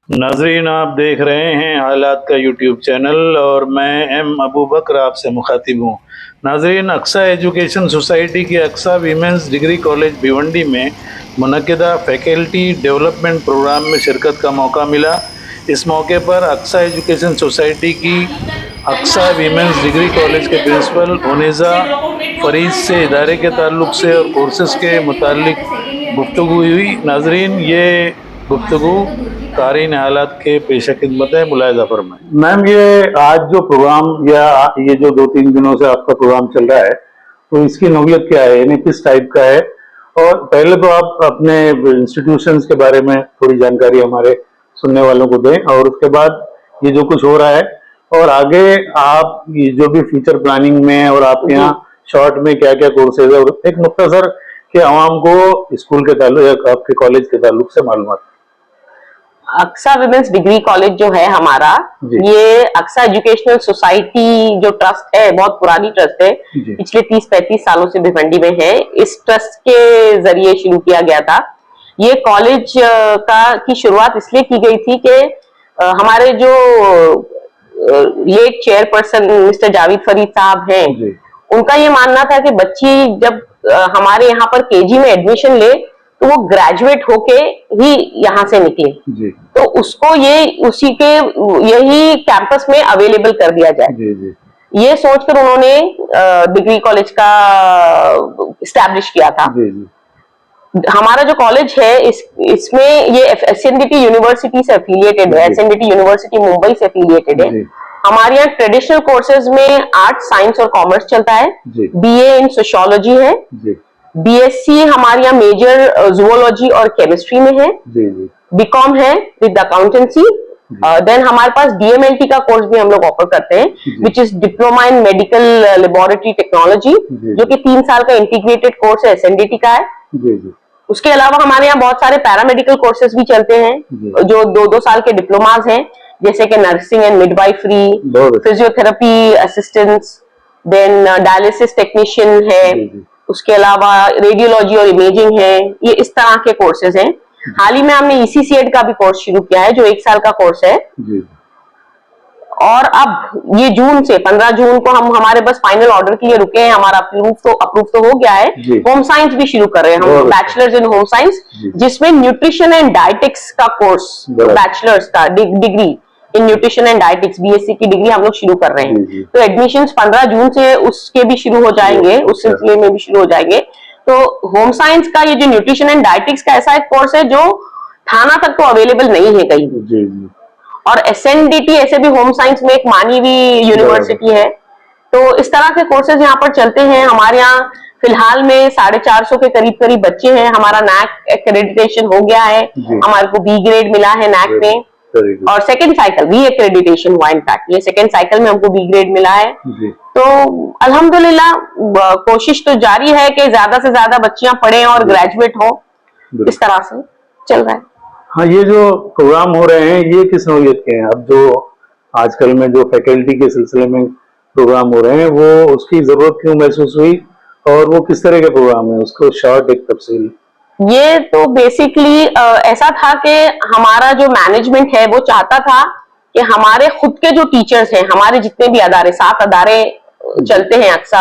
नाजरीन, आप देख रहे हैं हालात का यूट्यूब चैनल और मैं एम अबू बकर आपसे मुखातिब हूँ। नाजरीन, अक्सा एजुकेशन सोसाइटी के Aqsa women's degree college Bhiwandi में मुनक्किदा फैकल्टी डेवलपमेंट प्रोग्राम में शिरकत का मौका मिला। इस मौके पर अक्सा एजुकेशन सोसाइटी की अक्सा वीमेंस डिग्री कॉलेज के प्रिंसिपल ओनेज़ा फरीद से इदारे के ताल्लुक से और कोर्सेज़ के मुतालिक गुफ्तगू हुई। नाजरीन, ये गुफ्तगू कारीन हालात के पेश खिदमत है, मुलाहिज़ा फरमाएं। मैम, ये आज जो प्रोग्राम या ये जो 2-3 दिनों से आपका प्रोग्राम चल रहा है, तो इसकी नौयत क्या है, यानी किस टाइप का है? और पहले तो आप अपने इंस्टीट्यूशंस के बारे में थोड़ी जानकारी हमारे सुनने वालों को दें, और उसके बाद ये जो कुछ हो रहा है और आगे आप ये जो भी फ्यूचर प्लानिंग में और आपके यहाँ शॉर्ट में क्या क्या कोर्सेज है, और एक मुख्तसर कि आवाम को स्कूल के ताल्लुक या आपके कॉलेज के ताल्लुक से मालूमात। अक्सा विमेंस डिग्री कॉलेज जो है हमारा, ये अक्सा एजुकेशनल सोसाइटी जो ट्रस्ट है, बहुत पुरानी ट्रस्ट है, पिछले 30-35 सालों से भिवंडी में है। इस ट्रस्ट के जरिए शुरू किया गया था। ये कॉलेज की शुरुआत इसलिए की गई थी कि हमारे जो late chairperson mister Javed Farid sahab हैं, उनका ये मानना था कि बच्ची जब हमारे यहाँ पर केजी में एडमिशन ले तो वो ग्रेजुएट होके ही यहाँ से निकले, तो उसको ये उसी के यही कैंपस में अवेलेबल कर दिया जाए। ये सोचकर उन्होंने डिग्री कॉलेज का इस्टेब्लिश किया था। हमारा जो कॉलेज है इसमें ये एसएनडीटी यूनिवर्सिटी से एफिलिएटेड है, एसएनडीटी यूनिवर्सिटी मुंबई से एफिलिएटेड है। हमारे यहाँ ट्रेडिशनल कोर्सेज में आर्ट, साइंस और कॉमर्स चलता है। बीए इन सोशियोलॉजी है। बीएससी हमारे यहाँ मेजर जूलॉजी और केमिस्ट्री में है। बीकॉम है विद अकाउंटेंसी। देन हमारे पास डीएमएलटी का कोर्स भी हम लोग ऑफर करते हैं, which is diploma in medical laboratory technology, जो कि 3 साल का इंटीग्रेटेड कोर्स है, एसएनडीटी का है। उसके अलावा हमारे यहाँ बहुत सारे पैरामेडिकल कोर्सेज भी चलते हैं, जो 2-2 साल के डिप्लोमाज हैं, जैसे कि nursing and midwifery, physiotherapy assistants, then dialysis technician है, उसके अलावा रेडियोलॉजी और इमेजिंग है। ये इस तरह के कोर्सेज हैं। हाल ही में हमने ईसीसीएड का भी कोर्स शुरू किया है, जो 1 साल का कोर्स है। और अब ये जून से 15 जून को हम हमारे बस फाइनल ऑर्डर के लिए रुके हैं। हमारा अप्रूव तो हो गया है। होम साइंस भी शुरू कर रहे हैं हम, बैचलर्स इन होम साइंस, जिसमें न्यूट्रिशन एंड डाइटिक्स का कोर्स, बैचलर्स का degree in nutrition and dietetics, BSc की डिग्री हम लोग शुरू कर रहे हैं। तो एडमिशंस 15 जून से उसके भी शुरू हो जाएंगे, उस सिलसिले में भी शुरू हो जाएंगे। तो होम साइंस का ये जो न्यूट्रिशन एंड डाइटिक्स का ऐसा एक कोर्स है जो थाना तक तो अवेलेबल नहीं है कहीं। और एसएनडीटी ऐसे भी होम साइंस में एक मानी हुई यूनिवर्सिटी है। तो इस तरह के कोर्सेज यहाँ पर चलते हैं। हमारे यहाँ फिलहाल में 450 के करीब बच्चे हैं। हमारा नैक एक्रेडिटेशन हो गया है, हमारे को बी ग्रेड मिला है नैक में, और सेकंड साइकिल री एक्रेडिटेशन हुआ। इनफैक्ट ये सेकंड साइकिल में हमको बी ग्रेड मिला है। तो अल्हम्दुलिल्लाह कोशिश तो जारी है कि ज्यादा से ज्यादा बच्चियां पढ़ें और ग्रेजुएट हो। इस तरह से चल रहा है। हाँ, ये जो प्रोग्राम हो रहे हैं ये किस नौयत के हैं? अब जो आजकल में जो फैकल्टी के सिलसिले में प्रोग्राम हो रहे हैं, वो उसकी जरूरत क्यों महसूस हुई और वो किस तरह के प्रोग्राम है, उसको शॉर्ट एक तफसील। ये तो बेसिकली ऐसा था कि हमारा जो मैनेजमेंट है वो चाहता था कि हमारे खुद के जो टीचर्स हैं, हमारे जितने भी अदारे, 7 अदारे चलते हैं अक्सा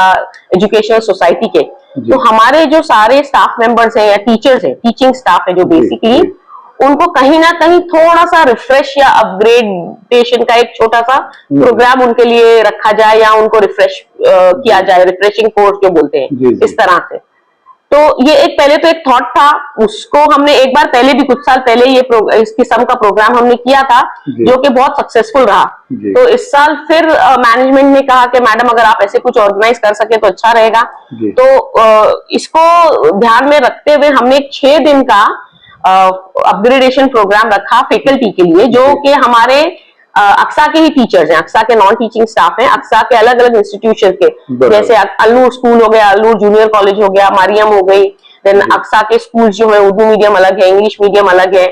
एजुकेशनल सोसाइटी के, तो हमारे जो सारे स्टाफ मेंबर्स हैं या टीचर्स हैं, टीचिंग स्टाफ है जो बेसिकली, उनको कहीं ना कहीं थोड़ा सा रिफ्रेश या अपग्रेडेशन का एक छोटा सा प्रोग्राम उनके लिए रखा जाए, या उनको रिफ्रेश किया जाए, रिफ्रेशिंग कोर्स जो बोलते हैं, इस तरह से। तो ये एक पहले तो एक थॉट था, उसको हमने एक बार पहले भी, कुछ साल पहले ये इस किस्म का प्रोग्राम हमने किया था, जो कि बहुत सक्सेसफुल रहा। तो इस साल फिर मैनेजमेंट ने कहा कि मैडम अगर आप ऐसे कुछ ऑर्गेनाइज कर सके तो अच्छा रहेगा। तो इसको ध्यान में रखते हुए हमने एक 6 दिन का अपग्रेडेशन प्रोग्राम रखा फैकल्टी के लिए, जो कि हमारे अक्सा के ही टीचर्स हैं, अक्सा के नॉन टीचिंग स्टाफ हैं, अक्सा के अलग अलग इंस्टीट्यूशन के, जैसे अल्लूर स्कूल हो गया, अल्लूर जूनियर कॉलेज हो गया, मरियम हो गई, देन अक्सा के स्कूल जो है उर्दू मीडियम अलग है, इंग्लिश मीडियम अलग है,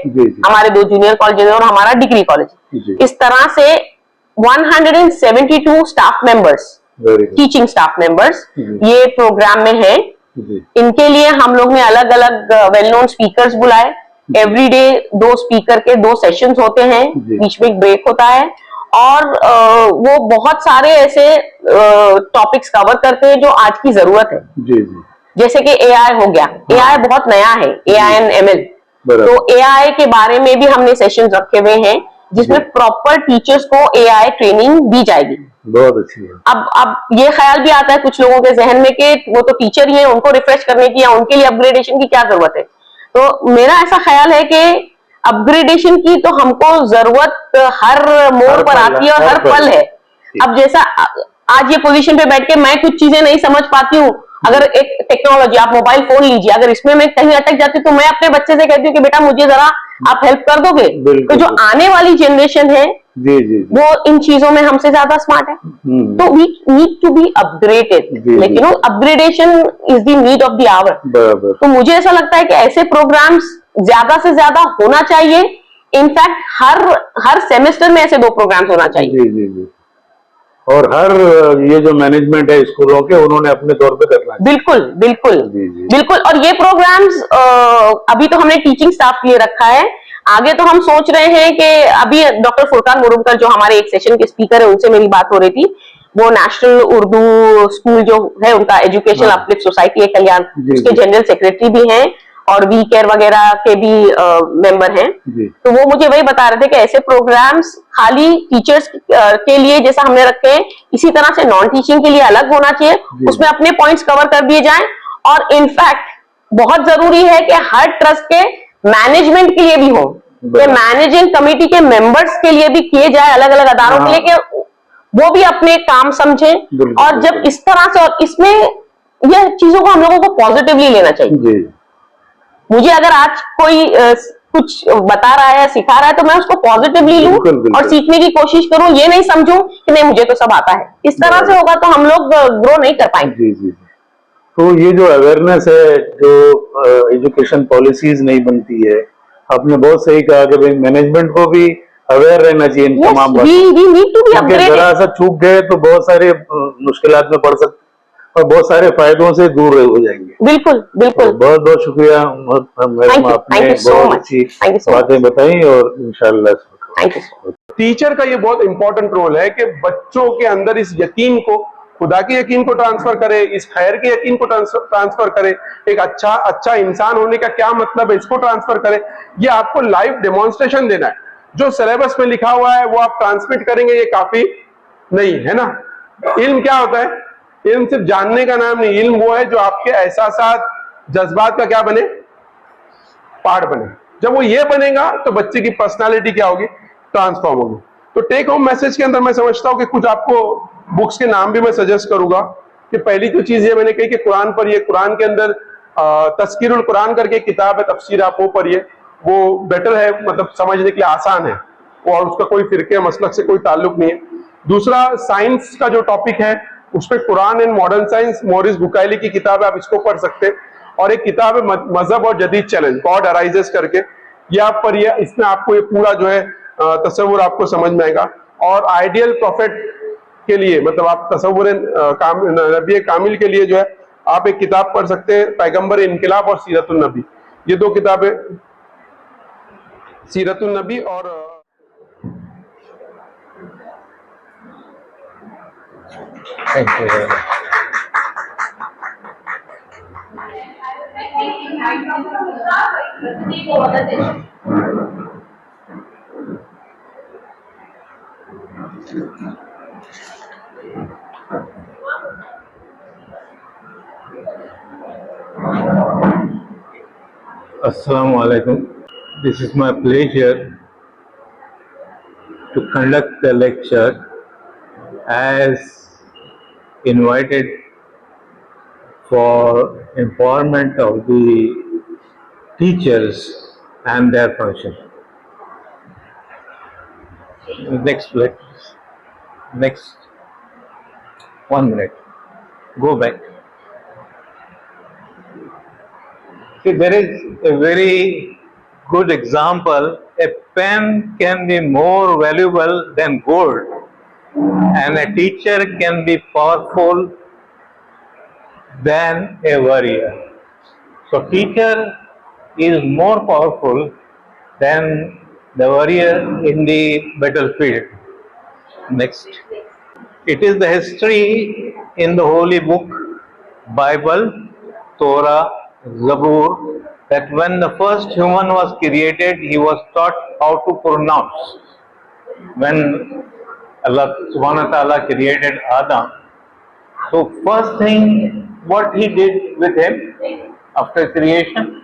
हमारे 2 जूनियर कॉलेज और हमारा डिग्री कॉलेज। इस तरह से 172 staff members, teaching staff members ये प्रोग्राम में है। इनके लिए हम लोग ने अलग अलग वेल नोन स्पीकर्स बुलाए, एवरीडे 2 स्पीकर के 2 सेशंस होते हैं, बीच में एक ब्रेक होता है और वो बहुत सारे ऐसे टॉपिक्स कवर करते हैं जो आज की जरूरत है। जी जी। जैसे कि एआई हो गया, एआई बहुत नया है, एआई एंड एमएल, तो एआई के बारे में भी हमने सेशन रखे हुए हैं जिसमें प्रॉपर टीचर्स को एआई ट्रेनिंग दी जाएगी। बहुत अच्छी है। अब ये ख्याल भी आता है कुछ लोगों के जहन में कि वो तो टीचर ही है, उनको रिफ्रेश करने की या उनके लिए अपग्रेडेशन की क्या जरूरत है। तो मेरा ऐसा ख्याल है कि अपग्रेडेशन की तो हमको जरूरत हर मोड़ पर आती है और हर पल है। अब जैसा आज ये पोजीशन पे बैठ के मैं कुछ चीजें नहीं समझ पाती हूँ, अगर एक टेक्नोलॉजी, आप मोबाइल फोन लीजिए, अगर इसमें मैं कहीं अटक जाती हूँ तो मैं अपने बच्चे से कहती हूँ कि बेटा मुझे जरा आप हेल्प कर दोगे। तो जो आने वाली जनरेशन है जी जी, वो इन चीजों में हमसे ज्यादा स्मार्ट है, तो we need to be upgraded, लेकिन upgradation is the need of the hour. तो मुझे ऐसा लगता है कि ऐसे प्रोग्राम्स ज्यादा से ज्यादा होना चाहिए। इनफैक्ट हर सेमेस्टर में ऐसे 2 प्रोग्राम्स होना चाहिए। जी जी जी। और हर ये जो मैनेजमेंट है स्कूलों के, उन्होंने अपने तौर पे करना है। बिल्कुल बिल्कुल जी जी। बिल्कुल। और ये प्रोग्राम्स अभी तो हमने टीचिंग स्टाफ के लिए रखा है, आगे तो हम सोच रहे हैं कि अभी डॉक्टर फुरकान मुरुमकर जो हमारे एक सेशन के स्पीकर है, उनसे मेरी बात हो रही थी, वो नेशनल उर्दू स्कूल जो है उनका एजुकेशनल अपलिफ्ट सोसाइटी है कल्याण, उसके जनरल सेक्रेटरी भी हैं और वी केयर वगैरह के भी मेंबर हैं। तो वो मुझे वही बता रहे थे कि ऐसे प्रोग्राम्स खाली टीचर्स के लिए जैसा हमने रखे हैं, इसी तरह से नॉन टीचिंग के लिए अलग होना चाहिए, उसमें अपने पॉइंट्स कवर कर दिए जाएं। और इनफैक्ट बहुत जरूरी है कि हर ट्रस्ट के मैनेजमेंट के लिए भी हो, कि मैनेजिंग कमेटी के मेंबर्स के लिए भी किए जाए, अलग अलग अदारों के लिए, कि वो भी अपने काम समझें। और जब इस तरह से, और इसमें यह चीजों को हम लोगों को पॉजिटिवली लेना चाहिए। मुझे अगर आज कोई कुछ बता रहा है, सिखा रहा है, तो मैं उसको पॉजिटिवली लूं और सीखने की कोशिश करूं, ये नहीं समझूं कि नहीं मुझे तो सब आता है। इस तरह से होगा तो हम लोग ग्रो नहीं कर पाएंगे। जी जी। तो ये जो अवेयरनेस है, जो एजुकेशन पॉलिसीज नहीं बनती है, आपने बहुत सही कहा कि भाई मैनेजमेंट को भी अवेयर रहना चाहिए इन तमाम बातों। जरा सा चूक गए तो बहुत सारे मुश्किलात में पड़ सकते और बहुत सारे फायदों से दूर हो जाएंगे। बिल्कुल बिल्कुल। बहुत बहुत शुक्रिया मैडम, आपने बहुत अच्छी बातें बताई और इंशाल्लाह। टीचर का ये बहुत इंपॉर्टेंट रोल है कि बच्चों के अंदर इस यकीन को, खुदा के यकीन को ट्रांसफर करे, इस खैर के यकीन को ट्रांसफर करे, एक अच्छा इंसान होने का क्या मतलब है इसको ट्रांसफर करे। ये आपको लाइव डेमोन्स्ट्रेशन देना है। जो सिलेबस में लिखा हुआ है वो आप ट्रांसमिट करेंगे, ये काफी नहीं है ना। इल्म क्या होता है? इल्म सिर्फ जानने का नाम नहीं, इल्म वो है जो आपके एहसासात, जज्बात का क्या बने, पार्ट बने। जब वो ये बनेगा तो बच्चे की पर्सनालिटी क्या होगी, ट्रांसफॉर्म होगी। तो टेक होम मैसेज के अंदर मैं समझता हूँ कि कुछ आपको बुक्स के नाम भी मैं सजेस्ट करूंगा। कि पहली तो चीज ये मैंने कही कि कुरान पढ़िए, कुरान के अंदर तस्कीरुल कुरान करके किताब है, तफसीर आप वो पढ़िए, वो बेटर है, मतलब समझने के लिए आसान है और उसका कोई फिरके मसलक से कोई ताल्लुक नहीं है। दूसरा, साइंस का जो टॉपिक है उसमें Quran and modern science, Maurice Bucaille की किताब है, आप इसको पढ़ सकते हैं। और एक किताब है मजहब और जदीद चैलेंज, गॉड अराइजेस करके, ये आप पढ़िए। इसमें आपको ये पूरा जो है तस्वुर आपको समझ में आएगा। और आइडियल प्रॉफिट के लिए, मतलब आप तस्वुर नबी कामिल के लिए जो है आप एक किताब पढ़ सकते हैं, पैगंबर इनकलाब और सीरतुन नबी। ये 2 किताबें, सीरतुन नबी और thank you. Assalamu alaikum. This is my pleasure to conduct the lecture as invited for empowerment of the teachers and their function. Next slide. Next. 1 minute. Go back. See, there is a very good example. A pen can be more valuable than gold, and a teacher can be powerful than a warrior. So teacher is more powerful than the warrior in the battlefield. Next. It is the history in the holy book, Bible, Torah, Zabur, that when the first human was created, he was taught how to pronounce. When Allah subhanahu wa ta'ala created Adam, so first thing what he did with him after creation,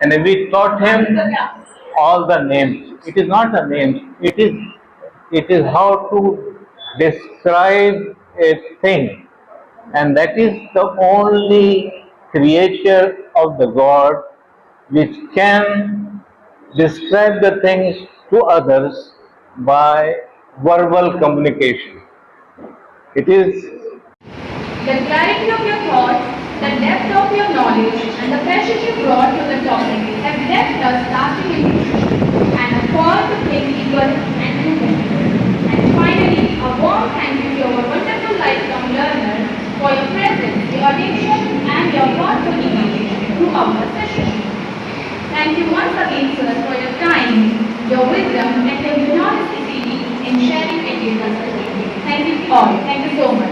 and we taught him all the names. It is not a name, it is how to describe a thing, and that is the only creature of the God which can describe the things to others by verbal communication. It is The clarity of your thoughts, the depth of your knowledge, and the passion you brought to the topic have left us lasting impressions and a call to think equal and human. And finally, a warm thank you to our wonderful lifelong learners for your presence, your attention, and your thoughtful engagement throughout the session. Thank you once again, sir, for your time, your wisdom, and your generosity in sharing ideas. Thank you all. Thank you so much.